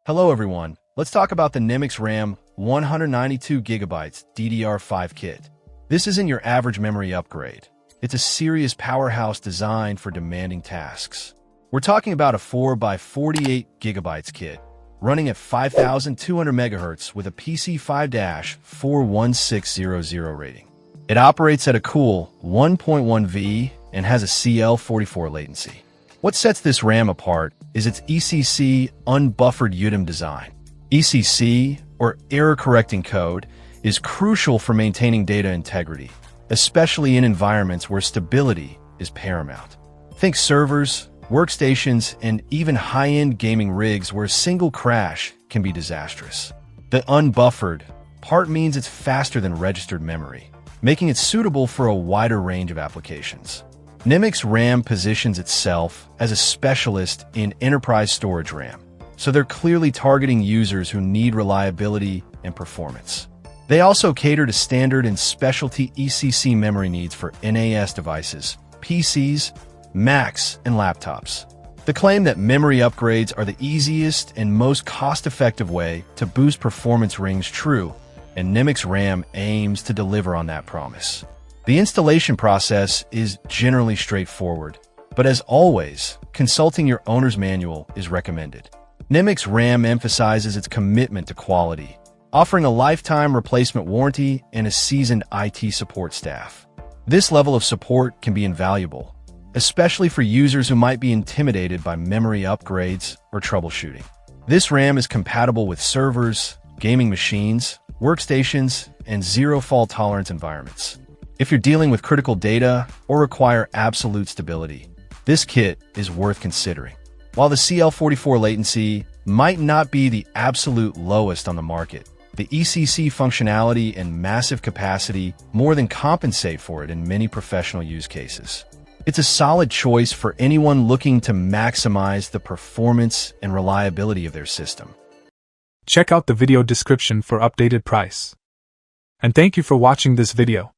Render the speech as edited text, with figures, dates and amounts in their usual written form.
Hello everyone, let's talk about the NEMIX RAM 192GB DDR5 kit. This isn't your average memory upgrade. It's a serious powerhouse designed for demanding tasks. We're talking about a 4x48GB kit, running at 5200 MHz with a PC5-41600 rating. It operates at a cool 1.1V and has a CL44 latency. What sets this RAM apart is its ECC unbuffered UDIM design. ECC, or error-correcting code, is crucial for maintaining data integrity, especially in environments where stability is paramount. Think servers, workstations, and even high-end gaming rigs where a single crash can be disastrous. The unbuffered part means it's faster than registered memory, making it suitable for a wider range of applications. NEMIX RAM positions itself as a specialist in enterprise storage RAM, so they're clearly targeting users who need reliability and performance. They also cater to standard and specialty ECC memory needs for NAS devices, PCs, Macs, and laptops. The claim that memory upgrades are the easiest and most cost-effective way to boost performance rings true, and NEMIX RAM aims to deliver on that promise. The installation process is generally straightforward, but as always, consulting your owner's manual is recommended. NEMIX RAM emphasizes its commitment to quality, offering a lifetime replacement warranty and a seasoned IT support staff. This level of support can be invaluable, especially for users who might be intimidated by memory upgrades or troubleshooting. This RAM is compatible with servers, gaming machines, workstations, and zero-fault tolerance environments. If you're dealing with critical data or require absolute stability, this kit is worth considering. While the CL44 latency might not be the absolute lowest on the market, the ECC functionality and massive capacity more than compensate for it in many professional use cases. It's a solid choice for anyone looking to maximize the performance and reliability of their system. Check out the video description for updated price. And thank you for watching this video.